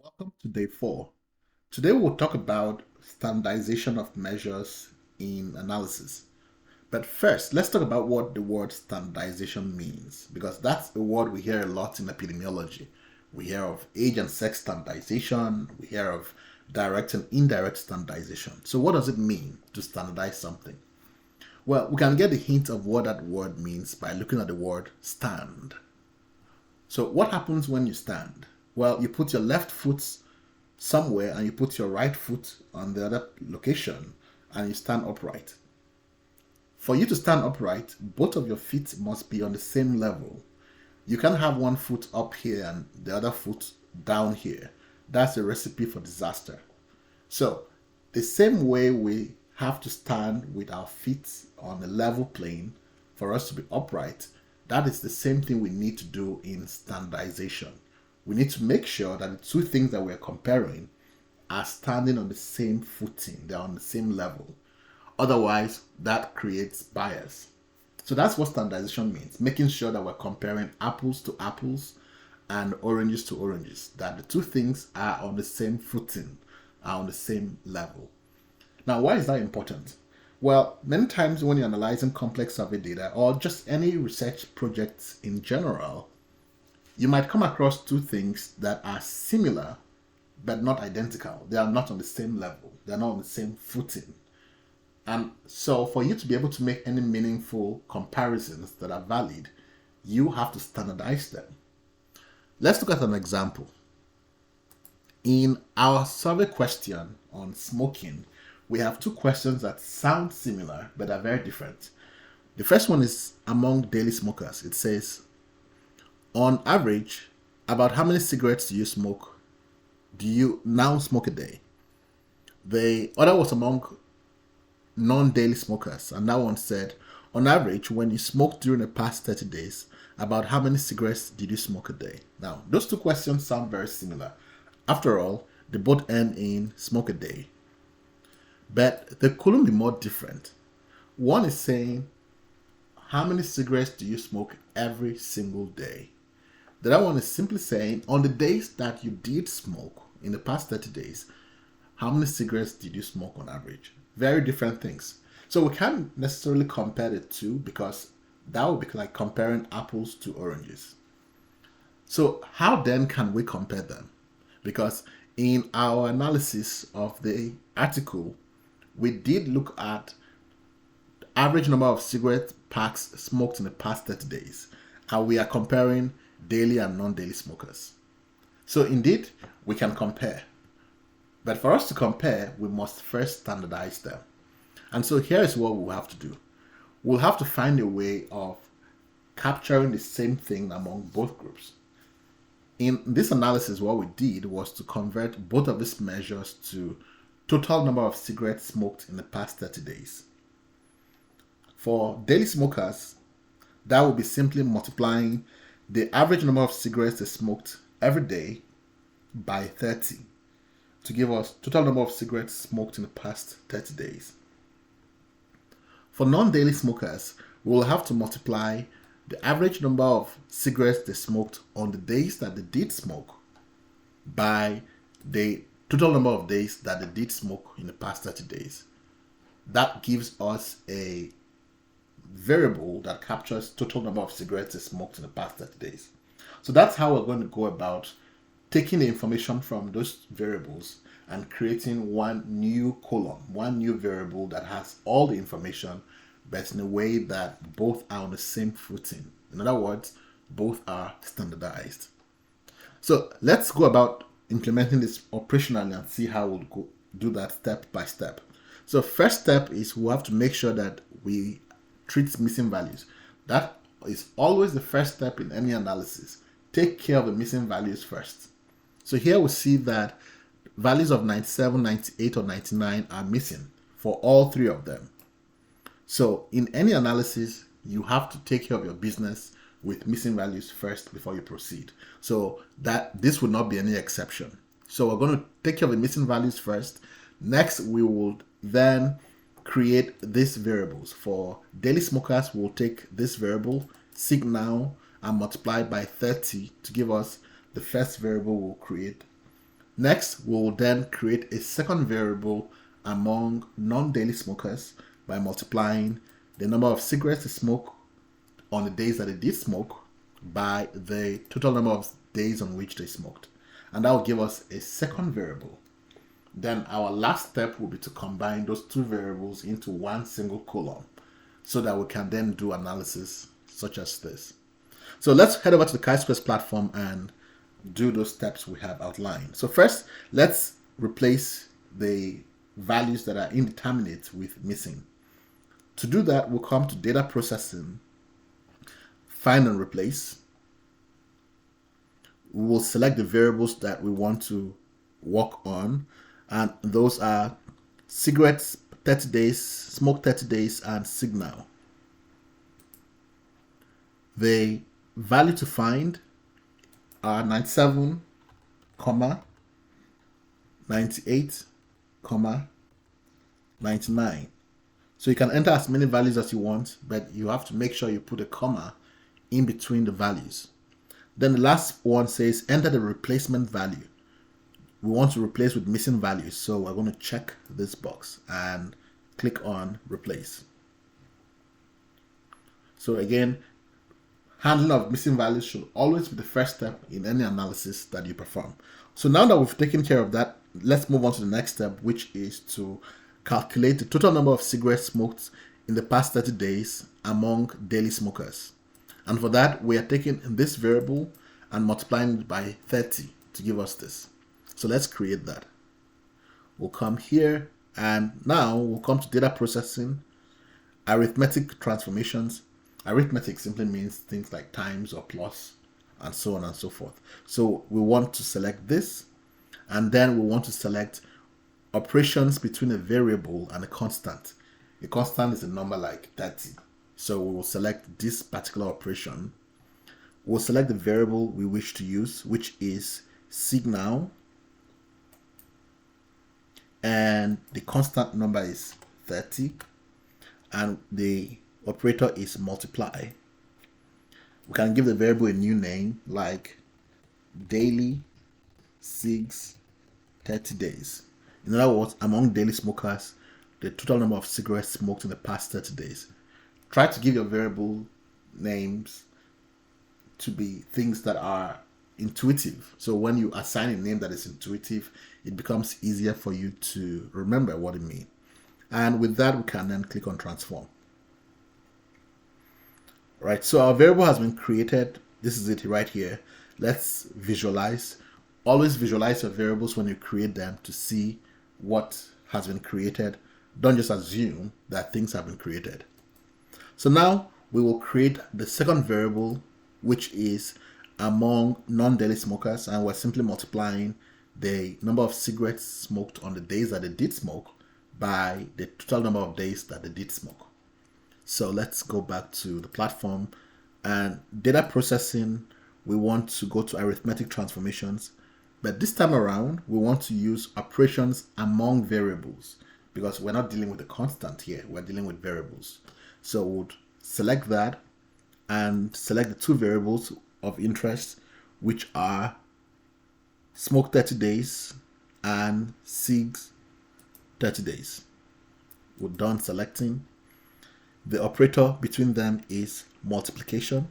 Welcome to day 4. Today we'll talk about standardization of measures in analysis. But first, let's talk about what the word standardization means, because that's a word we hear a lot in epidemiology. We hear of age and sex standardization, we hear of direct and indirect standardization. So what does it mean to standardize something? Well, we can get a hint of what that word means by looking at the word stand. So what happens when you stand? Well, you put your left foot somewhere and you put your right foot on the other location and you stand upright. For you to stand upright, both of your feet must be on the same level. You can't have one foot up here and the other foot down here. That's a recipe for disaster. So, the same way we have to stand with our feet on a level plane for us to be upright, that is the same thing we need to do in standardization. We need to make sure that the two things that we're comparing are standing on the same footing, they're on the same level. Otherwise, that creates bias. So that's what standardization means, making sure that we're comparing apples to apples and oranges to oranges, that the two things are on the same footing, are on the same level. Now, why is that important? Well, many times when you're analyzing complex survey data or just any research projects in general, you might come across two things that are similar but not identical. They are not on the same level, they're not on the same footing. And so, for you to be able to make any meaningful comparisons that are valid, you have to standardize them. Let's look at an example. In our survey question on smoking, we have two questions that sound similar but are very different. The first one is among daily smokers. It says, on average, about how many cigarettes do you now smoke a day? The other was among non-daily smokers, and that one said, on average, when you smoked during the past 30 days, about how many cigarettes did you smoke a day? Now, those two questions sound very similar. After all, they both end in smoke a day. But they couldn't be more different. One is saying, how many cigarettes do you smoke every single day? The other one is simply saying, on the days that you did smoke in the past 30 days, how many cigarettes did you smoke on average? Very different things. So we can't necessarily compare the two because that would be like comparing apples to oranges. So how then can we compare them? Because in our analysis of the article, we did look at average number of cigarette packs smoked in the past 30 days, and we are comparing daily and non-daily smokers. So indeed, we can compare. But for us to compare, we must first standardize them. And so here is what we'll have to do. We'll have to find a way of capturing the same thing among both groups. In this analysis, what we did was to convert both of these measures to total number of cigarettes smoked in the past 30 days. For daily smokers, that will be simply multiplying the average number of cigarettes they smoked every day by 30 to give us total number of cigarettes smoked in the past 30 days. For non-daily smokers, we will have to multiply the average number of cigarettes they smoked on the days that they did smoke by the total number of days that they did smoke in the past 30 days. That gives us a variable that captures total number of cigarettes they smoked in the past 30 days. So that's how we're going to go about taking the information from those variables and creating one new column, one new variable that has all the information, but in a way that both are on the same footing. In other words, both are standardized. So let's go about implementing this operationally and see how we'll go do that step by step. So first step is we have to make sure that we treat missing values. That is always the first step in any analysis. Take care of the missing values first. So here we see that values of 97, 98, or 99 are missing for all three of them. So in any analysis, you have to take care of your business with missing values first before you proceed. So that this will not be any exception. So we're going to take care of the missing values first. Next, we will then create these variables. For daily smokers, we'll take this variable, sig now, and multiply by 30 to give us the first variable we'll create. Next, we will then create a second variable among non-daily smokers by multiplying the number of cigarettes they smoke on the days that they did smoke by the total number of days on which they smoked. And that will give us a second variable. Then our last step will be to combine those two variables into one single column so that we can then do analysis such as this. So let's head over to the chi-squares platform and do those steps we have outlined. So first, let's replace the values that are indeterminate with missing. To do that, we'll come to data processing, find and replace. We will select the variables that we want to work on, and those are cigarettes 30 days, smoke 30 days, and signal. The value to find are 97, 98, 99. So you can enter as many values as you want, but you have to make sure you put a comma in between the values. Then the last one says enter the replacement value. We want to replace with missing values, so we're going to check this box and click on replace. So again, handling of missing values should always be the first step in any analysis that you perform. So now that we've taken care of that, let's move on to the next step, which is to calculate the total number of cigarettes smoked in the past 30 days among daily smokers. And for that, we are taking this variable and multiplying it by 30 to give us this. So let's create that. We'll come here, and now we'll come to data processing, arithmetic transformations. Arithmetic simply means things like times or plus and so on and so forth. So we want to select this, and then we want to select operations between a variable and a constant. A constant is a number like 30. So we will select this particular operation. We'll select the variable we wish to use, which is signal, and the constant number is 30, and the operator is multiply. We can give the variable a new name like daily cigs 30 days. In other words, among daily smokers, the total number of cigarettes smoked in the past 30 days. Try to give your variable names to be things that are intuitive. So when you assign a name that is intuitive, it becomes easier for you to remember what it means. And with that, we can then click on transform. Right, so our variable has been created. This is it right here. Let's visualize. Always visualize your variables when you create them to see what has been created. Don't just assume that things have been created. So now we will create the second variable, which is among non-daily smokers, and we're simply multiplying the number of cigarettes smoked on the days that they did smoke by the total number of days that they did smoke. So let's go back to the platform, and data processing, we want to go to arithmetic transformations, but this time around we want to use operations among variables because we're not dealing with a constant here, we're dealing with variables. So we'll select that and select the two variables of interest, which are smoke 30 days and cigs 30 days. We're done selecting. The operator between them is multiplication.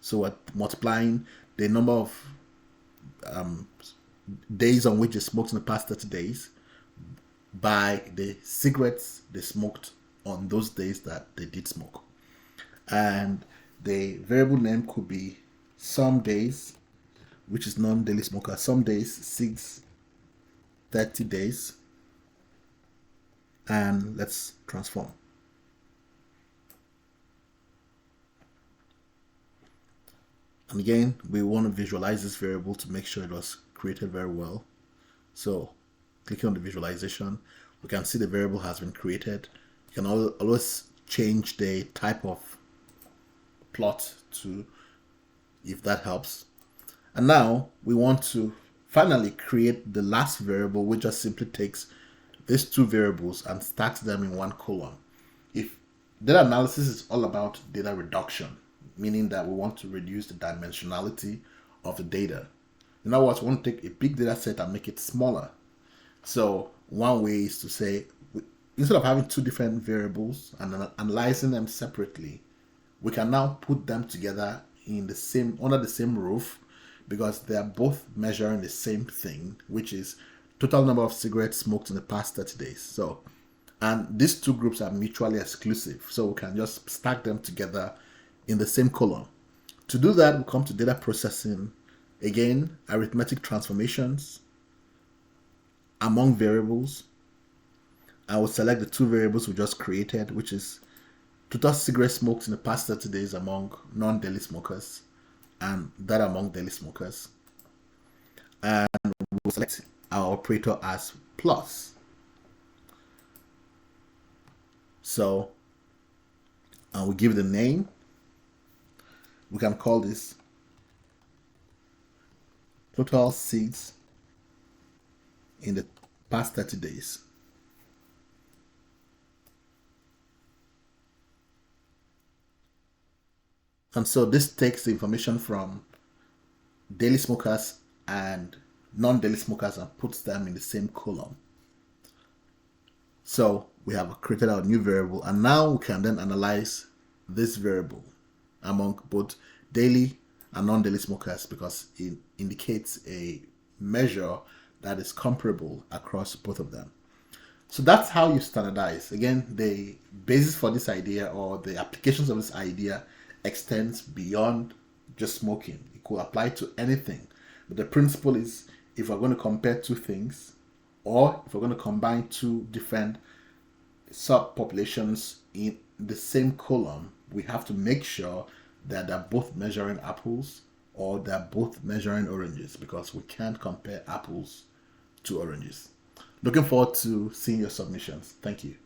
So we're multiplying the number of days on which they smoked in the past 30 days by the cigarettes they smoked on those days that they did smoke. And the variable name could be some days, which is non-daily smoker, some days, cigs 30 days, and let's transform. And again, we want to visualize this variable to make sure it was created very well. So clicking on the visualization, we can see the variable has been created. You can always change the type of plot to, if that helps. And now we want to finally create the last variable, which just simply takes these two variables and stacks them in one column. If data analysis is all about data reduction, meaning that we want to reduce the dimensionality of the data. In other words, we want to take a big data set and make it smaller. So one way is to say, instead of having two different variables and analyzing them separately, we can now put them together in the same under the same roof, because they are both measuring the same thing, which is total number of cigarettes smoked in the past 30 days. So, and these two groups are mutually exclusive, so we can just stack them together in the same column. To do that, we come to data processing, again, arithmetic transformations among variables. I will select the two variables we just created, which is total cigarettes smoked in the past 30 days among non-daily smokers and that among daily smokers. And we'll select our operator as plus. So, and we give the name. We can call this total cigs in the past 30 days. And so this takes the information from daily smokers and non-daily smokers and puts them in the same column. So we have created our new variable, and now we can then analyze this variable among both daily and non-daily smokers, because it indicates a measure that is comparable across both of them. So that's how you standardize. Again, the basis for this idea, or the applications of this idea, extends beyond just smoking. It could apply to anything. But the principle is, if we're going to compare two things, or if we're going to combine two different subpopulations in the same column, we have to make sure that they're both measuring apples or they're both measuring oranges, because we can't compare apples to oranges. Looking forward to seeing your submissions. Thank you.